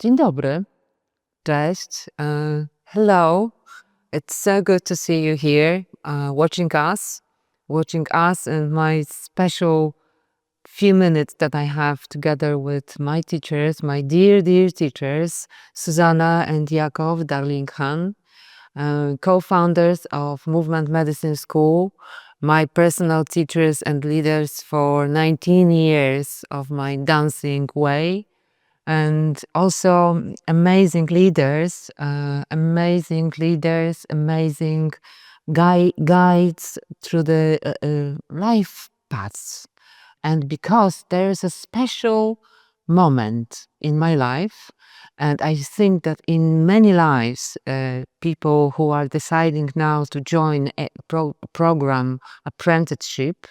Dzień dobry. Cześć. Hello. It's so good to see you here, watching us and my special few minutes that I have together with my teachers, my dear, dear teachers, Susannah and Darling Khan, co-founders of Movement Medicine School, my personal teachers and leaders for 19 years of my dancing way, and also amazing leaders, amazing guides through the life paths. And because there is a special moment in my life, and I think that in many lives, people who are deciding now to join a program apprenticeship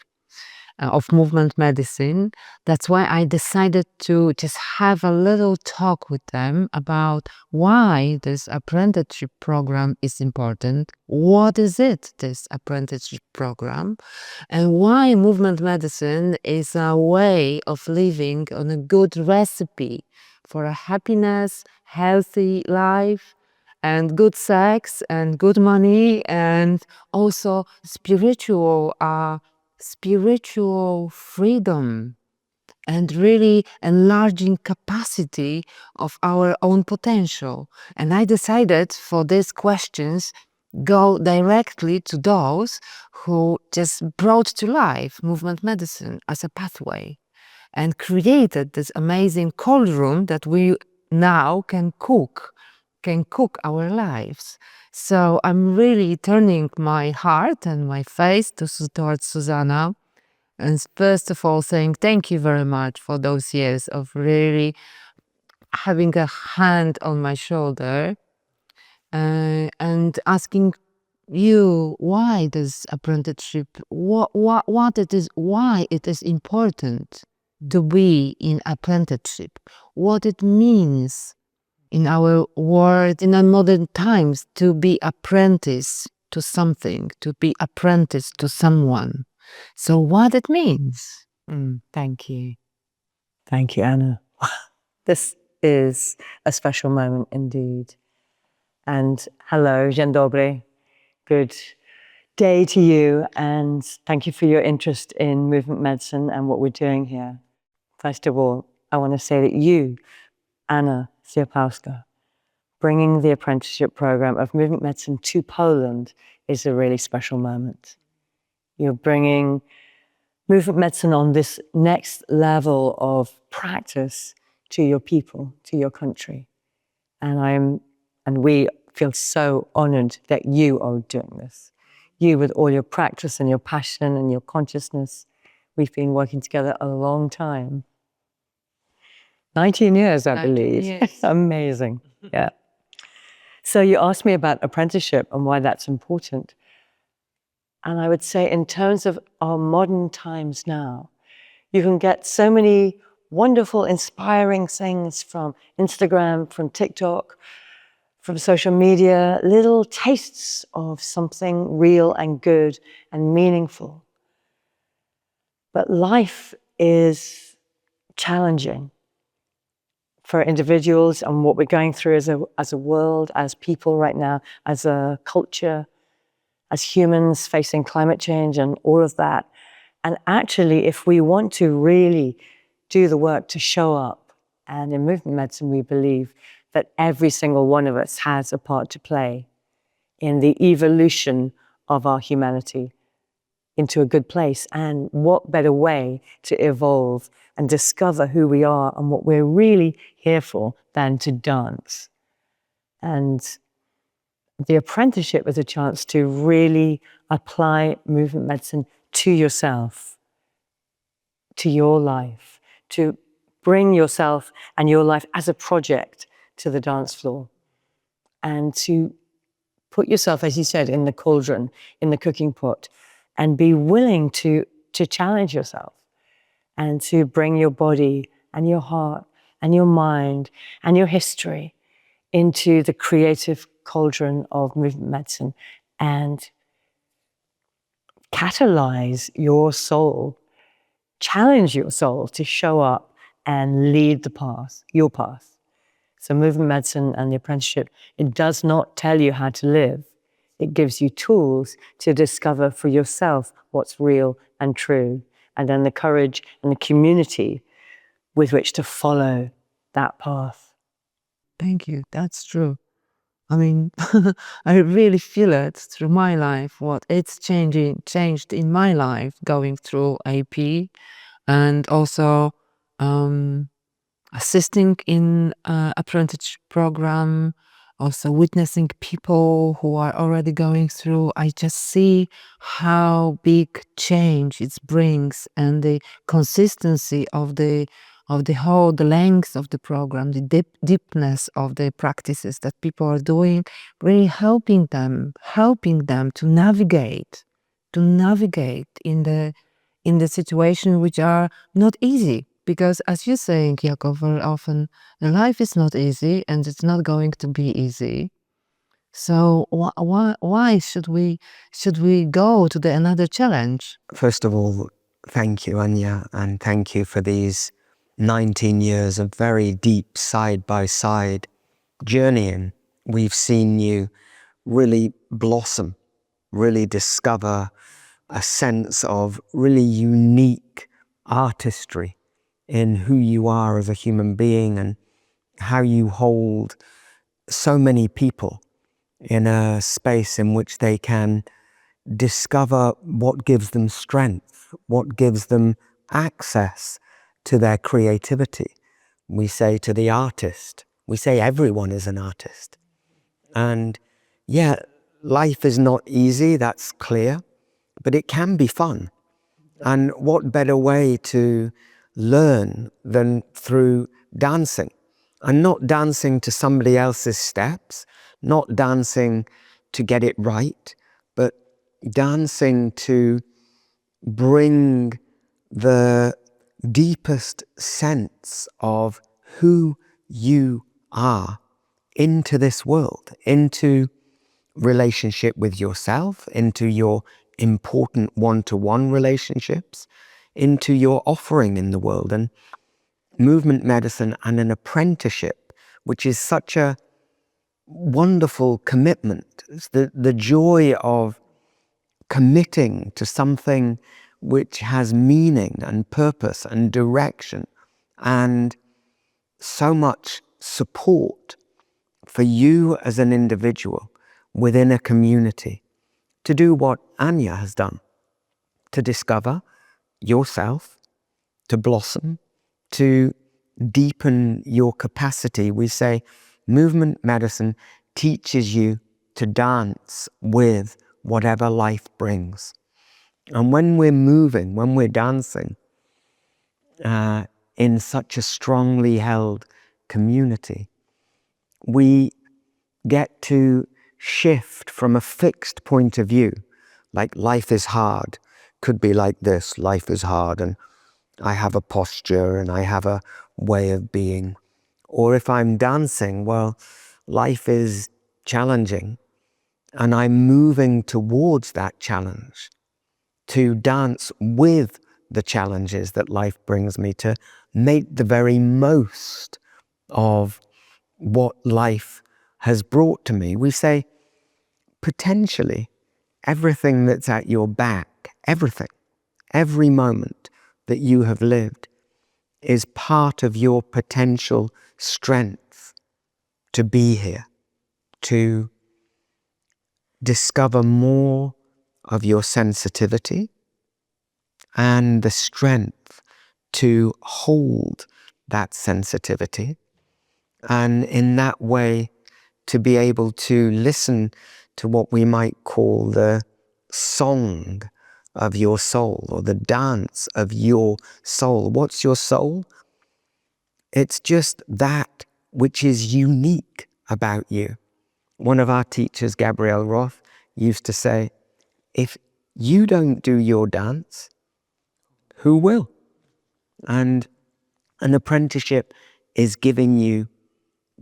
of movement medicine, that's why I decided to just have a little talk with them about why this apprenticeship program is important, what is it, this apprenticeship program, and why movement medicine is a way of living on a good recipe for a happiness, healthy life, and good sex and good money, and also spiritual freedom and really enlarging capacity of our own potential. And I decided for these questions go directly to those who just brought to life movement medicine as a pathway and created this amazing cold room that we now can cook our lives. So I'm really turning my heart and my face towards Susannah, and first of all saying thank you very much for those years of really having a hand on my shoulder, and asking you why this apprenticeship, what it is, why it is important to be in apprenticeship, what it means in our world, in our modern times, to be apprentice to something, to be apprentice to someone. So what it means. Thank you. Thank you, Anna. This is a special moment indeed. And hello, dzień dobry. Good day to you, and thank you for your interest in movement medicine and what we're doing here. First of all, I want to say that you, Anna Sierpowska, bringing the apprenticeship program of movement medicine to Poland is a really special moment. You're bringing movement medicine on this next level of practice to your people, to your country. And we feel so honored that you are doing this. You, with all your practice and your passion and your consciousness. We've been working together a long time. 19 years, I believe. Yes. Amazing. Yeah. So you asked me about apprenticeship and why that's important. And I would say in terms of our modern times now, you can get so many wonderful, inspiring things from Instagram, from TikTok, from social media, little tastes of something real and good and meaningful. But life is challenging for individuals and what we're going through as a world, as people right now, as a culture, as humans facing climate change and all of that. And actually, if we want to really do the work to show up, and in movement medicine, we believe that every single one of us has a part to play in the evolution of our humanity into a good place. And what better way to evolve and discover who we are and what we're really here for than to dance. And the apprenticeship is a chance to really apply movement medicine to yourself, to your life, to bring yourself and your life as a project to the dance floor, and to put yourself, as you said, in the cauldron, in the cooking pot, and be willing to challenge yourself and to bring your body and your heart and your mind and your history into the creative cauldron of movement medicine and catalyze your soul, challenge your soul to show up and lead the path, your path. So movement medicine and the apprenticeship, it does not tell you how to live. It gives you tools to discover for yourself what's real and true, and then the courage and the community with which to follow that path. Thank you. That's true. I mean, I really feel it through my life, what it's changed in my life going through AP, and also assisting in apprenticeship program, also witnessing people who are already going through. I just see how big change it brings, and the consistency of the whole, the length of the program, the deepness of the practices that people are doing, really helping them to navigate in the situation which are not easy. Because as you're saying, Jakob, very often, life is not easy and it's not going to be easy. So why should we go to the another challenge? First of all, thank you, Anya, and thank you for these 19 years of very deep side-by-side journeying. We've seen you really blossom, really discover a sense of really unique artistry in who you are as a human being and how you hold so many people in a space in which they can discover what gives them strength, what gives them access to their creativity. We say to the artist, we say everyone is an artist. And yeah, life is not easy, that's clear, but it can be fun. And what better way to learn than through dancing? And not dancing to somebody else's steps, not dancing to get it right, but dancing to bring the deepest sense of who you are into this world, into relationship with yourself, into your important one-to-one relationships, into your offering in the world. And movement medicine and an apprenticeship, which is such a wonderful commitment. It's the joy of committing to something which has meaning and purpose and direction and so much support for you as an individual within a community to do what Anya has done, to discover yourself, to blossom, to deepen your capacity. We say movement medicine teaches you to dance with whatever life brings. And when we're moving, when we're dancing in such a strongly held community, we get to shift from a fixed point of view, like life is hard, could be like this, life is hard, and I have a posture and I have a way of being. Or if I'm dancing, well, life is challenging and I'm moving towards that challenge, to dance with the challenges that life brings me, to make the very most of what life has brought to me. We say, potentially, everything that's at your back, everything, every moment that you have lived is part of your potential strength to be here, to discover more of your sensitivity and the strength to hold that sensitivity, and in that way to be able to listen to what we might call the song of your soul or the dance of your soul. What's your soul? It's just that which is unique about you. One of our teachers, Gabrielle Roth, used to say, if you don't do your dance, who will? And an apprenticeship is giving you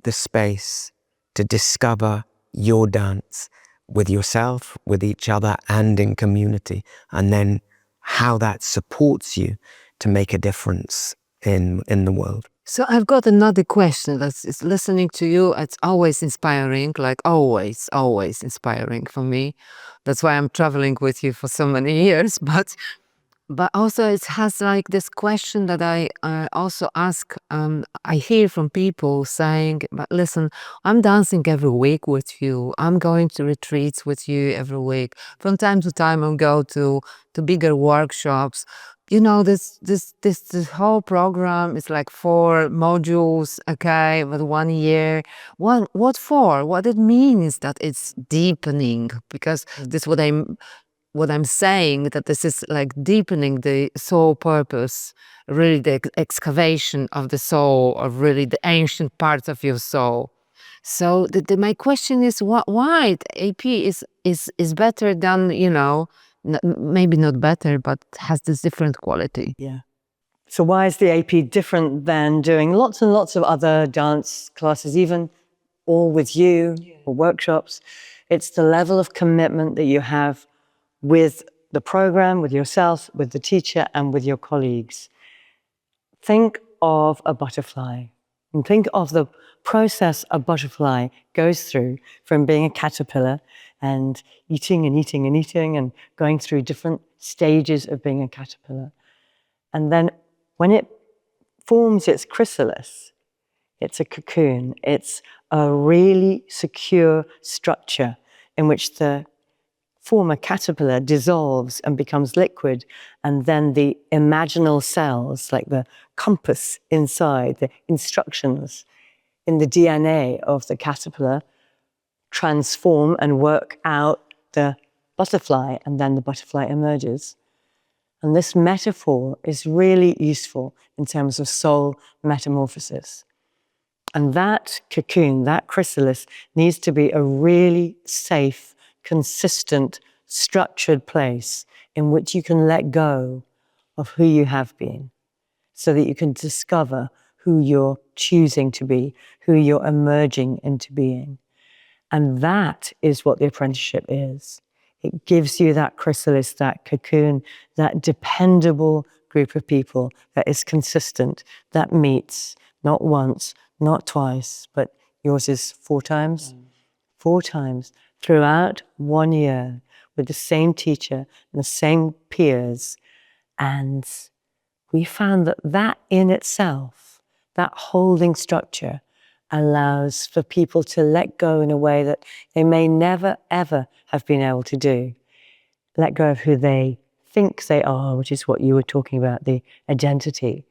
the space to discover your dance with yourself, with each other, and in community, and then how that supports you to make a difference in the world. So I've got another question that's is listening to you. It's always inspiring, like always inspiring for me. That's why I'm traveling with you for so many years. But also it has like this question that I also ask. I hear from people saying, "But listen, I'm dancing every week with you. I'm going to retreats with you every week. From time to time, I'll go to bigger workshops." You know, this whole program is like 4 modules, okay, with 1 year. What for? What it means that it's deepening, because this what I'm saying, that this is like deepening the soul purpose, really the excavation of the soul, of really the ancient parts of your soul. So my question is, why the AP is better than, you know, maybe not better, but has this different quality. Yeah. So why is the AP different than doing lots and lots of other dance classes, even all with you or workshops? It's the level of commitment that you have with the program, with yourself, with the teacher, and with your colleagues. Think of a butterfly and think of the process a butterfly goes through from being a caterpillar and eating and eating and eating and going through different stages of being a caterpillar. And then when it forms its chrysalis, it's a cocoon. It's a really secure structure in which the former caterpillar dissolves and becomes liquid, and then the imaginal cells, like the compass inside, the instructions in the DNA of the caterpillar, transform and work out the butterfly, and then the butterfly emerges. And this metaphor is really useful in terms of soul metamorphosis. And that cocoon, that chrysalis, needs to be a really safe, consistent, structured place in which you can let go of who you have been, so that you can discover who you're choosing to be, who you're emerging into being. And that is what the apprenticeship is. It gives you that chrysalis, that cocoon, that dependable group of people that is consistent, that meets not once, not twice, but yours is 4 times? 4 times throughout 1 year with the same teacher and the same peers. And we found that that in itself, that holding structure, allows for people to let go in a way that they may never, ever have been able to do. Let go of who they think they are, which is what you were talking about, the identity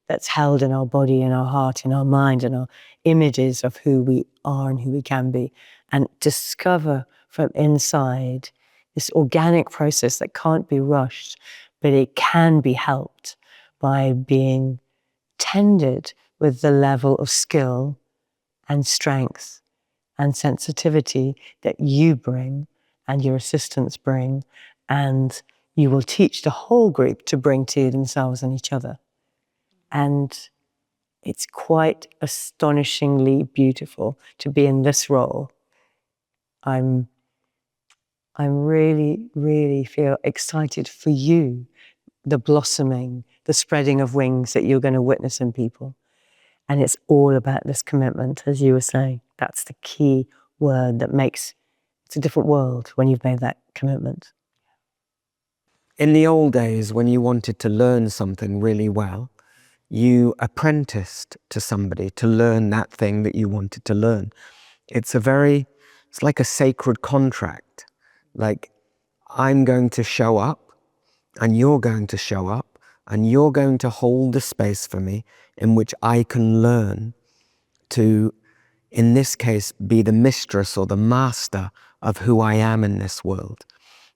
that's held in our body, in our heart, in our mind, and our images of who we are and who we can be, and discover from inside this organic process that can't be rushed, but it can be helped by being tended with the level of skill and strength and sensitivity that you bring and your assistants bring, and you will teach the whole group to bring to themselves and each other. And it's quite astonishingly beautiful to be in this role. I'm really, really feel excited for you, the blossoming, the spreading of wings that you're going to witness in people. And it's all about this commitment, as you were saying. That's the key word that makes it's a different world when you've made that commitment. In the old days, when you wanted to learn something really well, you apprenticed to somebody to learn that thing that you wanted to learn. It's like a sacred contract. Like, I'm going to show up, and you're going to show up, and you're going to hold the space for me in which I can learn to, in this case, be the mistress or the master of who I am in this world,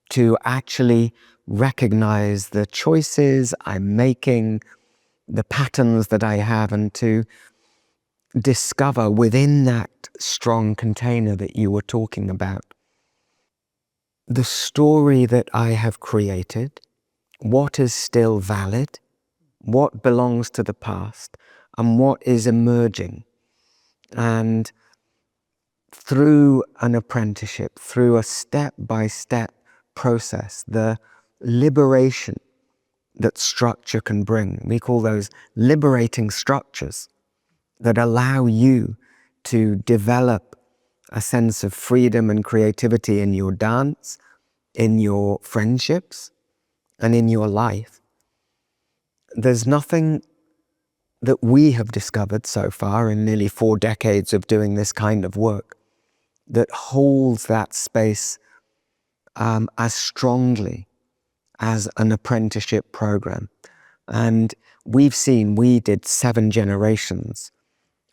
to actually recognize the choices I'm making, the patterns that I have, and to discover within that strong container that you were talking about, the story that I have created, what is still valid, what belongs to the past, and what is emerging. And through an apprenticeship, through a step-by-step process, the liberation that structure can bring, we call those liberating structures, that allow you to develop a sense of freedom and creativity in your dance, in your friendships, and in your life. There's nothing that we have discovered so far in nearly 4 decades of doing this kind of work that holds that space as strongly as an apprenticeship program. And we did 7 generations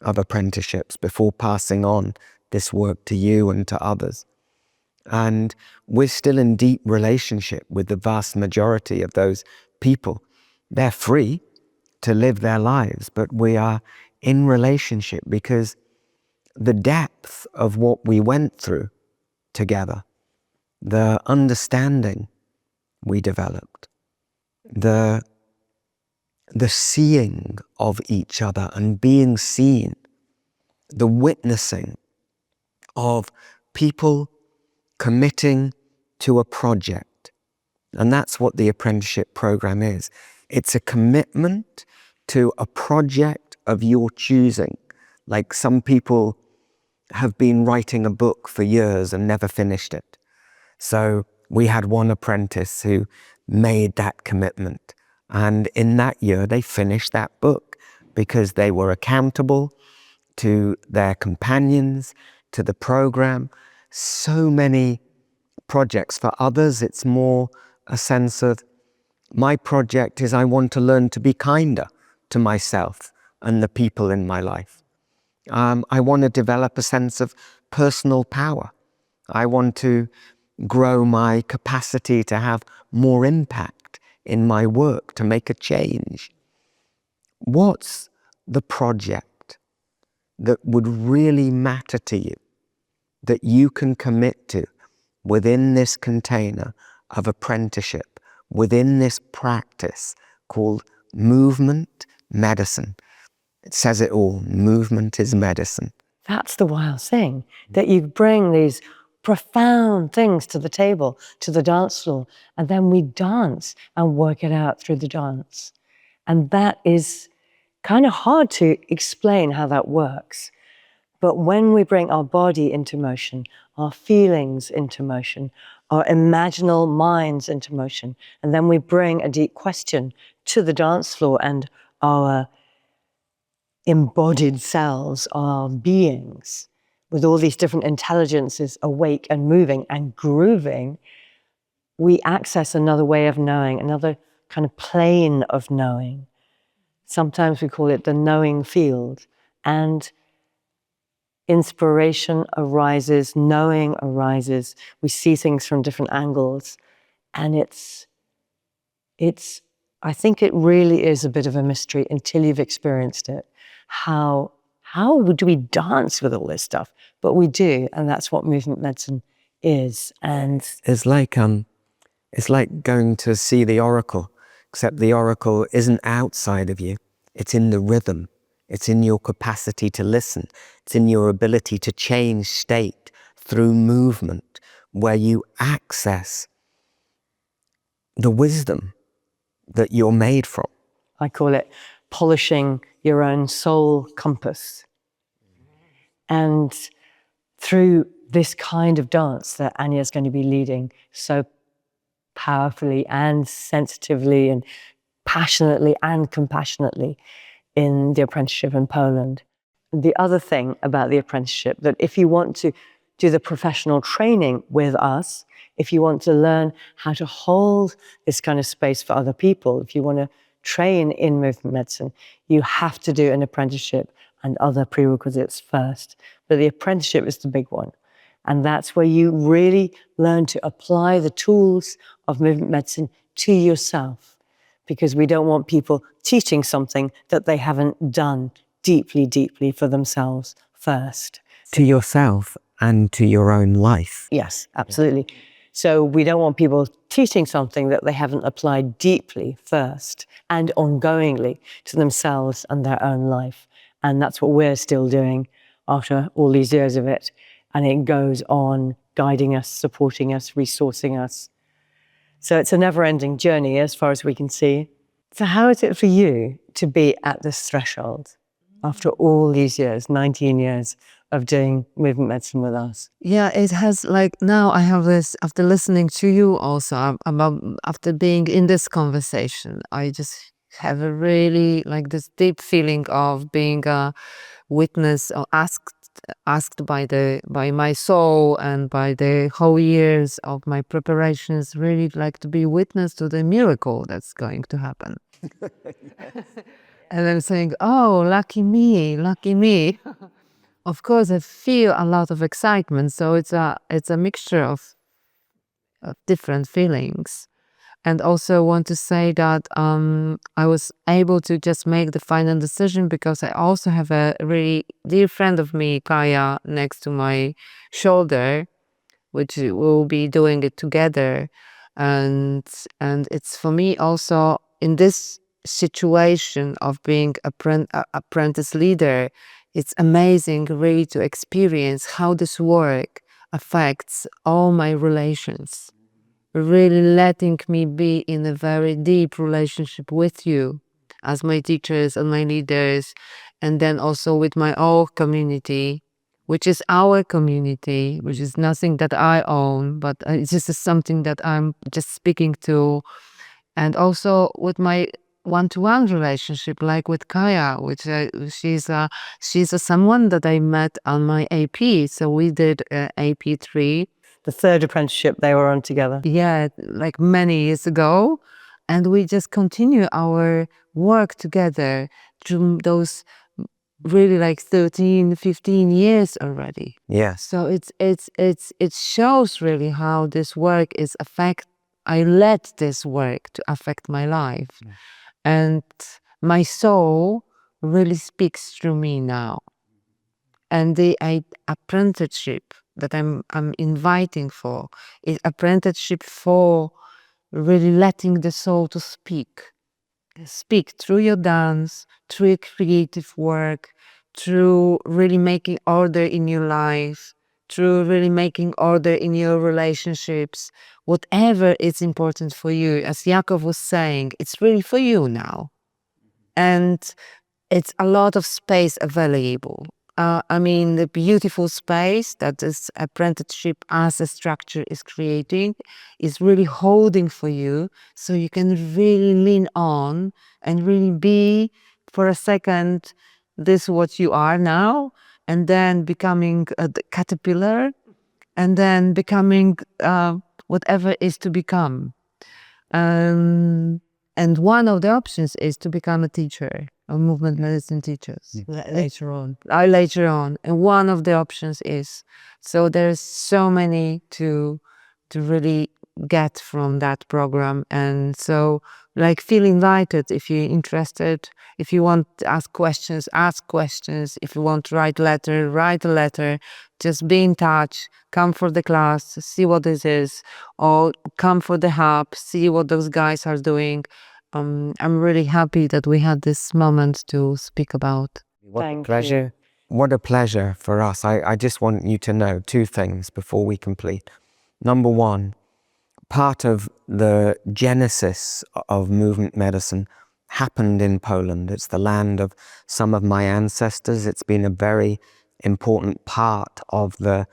of apprenticeships before passing on this work to you and to others. And we're still in deep relationship with the vast majority of those people. They're free to live their lives, but we are in relationship because the depth of what we went through together, the understanding we developed, the seeing of each other and being seen, the witnessing of people committing to a project. And that's what the apprenticeship program is. It's a commitment to a project of your choosing. Like some people have been writing a book for years and never finished it. So we had one apprentice who made that commitment. And in that year, they finished that book because they were accountable to their companions, to the program. So many projects. For others, it's more a sense of, my project is I want to learn to be kinder to myself and the people in my life. I want to develop a sense of personal power. I want to grow my capacity to have more impact in my work, to make a change. What's the project that would really matter to you, that you can commit to within this container of apprenticeship, within this practice called movement medicine? It says it all. Movement is medicine. That's the wild thing, that you bring these profound things to the table, to the dance floor, and then we dance and work it out through the dance. And that is kind of hard to explain how that works. But when we bring our body into motion, our feelings into motion, our imaginal minds into motion, and then we bring a deep question to the dance floor and our embodied selves, our beings, with all these different intelligences awake and moving and grooving, we access another way of knowing, another kind of plane of knowing. Sometimes we call it the knowing field. And inspiration arises, knowing arises. We see things from different angles. And I think it really is a bit of a mystery until you've experienced it. How do we dance with all this stuff? But we do, and that's what movement medicine is. And it's like going to see the oracle, except the oracle isn't outside of you. It's in the rhythm. It's in your capacity to listen. It's in your ability to change state through movement, where you access the wisdom that you're made from. I call it polishing your own soul compass. And through this kind of dance that Anya is going to be leading so powerfully and sensitively and passionately and compassionately in the apprenticeship in Poland. The other thing about the apprenticeship, that if you want to do the professional training with us, if you want to learn how to hold this kind of space for other people, if you want to train in movement medicine, you have to do an apprenticeship and other prerequisites first. But the apprenticeship is the big one. And that's where you really learn to apply the tools of movement medicine to yourself, because we don't want people teaching something that they haven't done deeply, deeply for themselves first. To yourself and to your own life. Yes, absolutely. So we don't want people teaching something that they haven't applied deeply first and ongoingly to themselves and their own life. And that's what we're still doing after all these years of it. And it goes on guiding us, supporting us, resourcing us. So it's a never-ending journey as far as we can see. So how is it for you to be at this threshold? after all these years, 19 years of doing movement medicine with us? Yeah, it has, like, now I have this, after listening to you also, after being in this conversation, I just have a really, like, this deep feeling of being a witness, or asked by my soul and by the whole years of my preparations, really like to be witness to the miracle that's going to happen. And I'm saying, oh, lucky me, lucky me. Of course, I feel a lot of excitement, so it's a mixture of different feelings. And also want to say that I was able to just make the final decision because I also have a really dear friend of me, Kaya, next to my shoulder, which we'll be doing it together. And it's for me also in this situation of being apprentice leader, it's amazing really to experience how this work affects all my relations, really letting me be in a very deep relationship with you as my teachers and my leaders, and then also with my own community, which is our community, which is nothing that I own, but it's just something that I'm just speaking to, and also with my one-to-one relationship, like with Kaya, which she's someone that I met on my AP. So we did AP3. The third apprenticeship they were on together. Yeah, like many years ago. And we just continue our work together through those really like 13, 15 years already. Yes. So it shows really how this work is I let this work to affect my life. And my soul really speaks through me now. And the apprenticeship that I'm inviting for is apprenticeship for really letting the soul to speak through your dance, through your creative work, through really making order in your life, through really making order in your relationships, whatever is important for you. As Jakov was saying, it's really for you now. And it's a lot of space available. I mean, the beautiful space that this apprenticeship as a structure is creating is really holding for you, so you can really lean on and really be for a second this what you are now, and then becoming a caterpillar, and then becoming whatever is to become. And one of the options is to become a teacher, a movement medicine teachers later on. Later on, and one of the options is. So there's so many to really get from that program, and so like feel invited if you're interested. If you want to ask questions, ask questions. If you want to write a letter. Just be in touch. Come for the class, see what this is, or come for the hub, see what those guys are doing. I'm really happy that we had this moment to speak about. What a Thank pleasure. What a pleasure for us. I just want you to know two things before we complete. Number one, part of the genesis of movement medicine happened in Poland. It's the land of some of my ancestors. It's been a very important part of the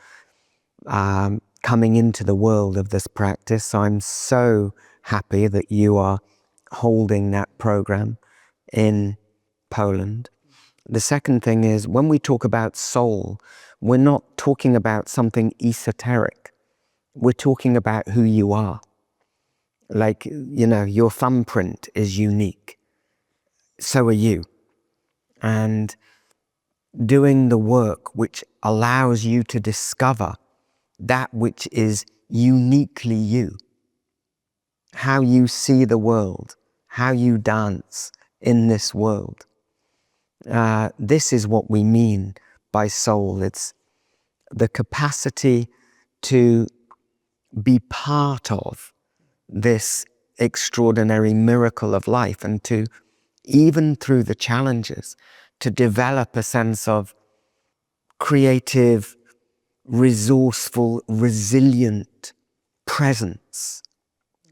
coming into the world of this practice. So I'm so happy that you are holding that program in Poland. The second thing is, when we talk about soul, we're not talking about something esoteric. We're talking about who you are. Like, you know, your thumbprint is unique. So are you. And doing the work which allows you to discover that which is uniquely you, how you see the world, how you dance in this world. This is what we mean by soul. It's the capacity to be part of this extraordinary miracle of life, and to, even through the challenges, to develop a sense of creative, resourceful, resilient presence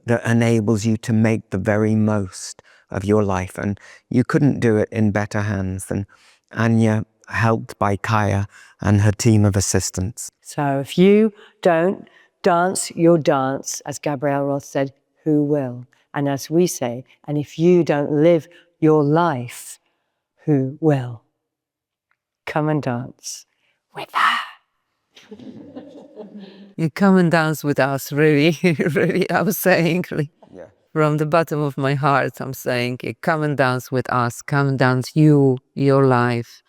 that enables you to make the very most of your life. And you couldn't do it in better hands than Anya, helped by Kaya and her team of assistants. So if you don't dance your dance, as Gabrielle Roth said, who will? And as we say, and if you don't live your life, who will? Come and dance with her. You come and dance with us, really, really, I was saying, from the bottom of my heart, I'm saying, you come and dance with us, come and dance you, your life,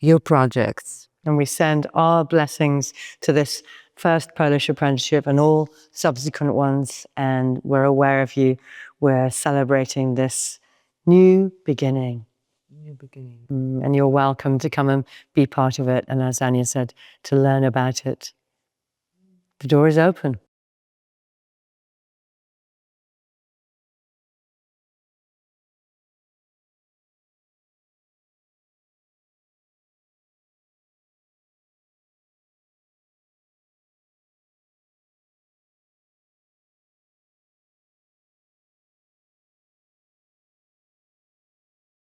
your projects. And we send our blessings to this first Polish apprenticeship and all subsequent ones. And we're aware of you. We're celebrating this new beginning. New beginning. And you're welcome to come and be part of it. And as Anya said, to learn about it. The door is open.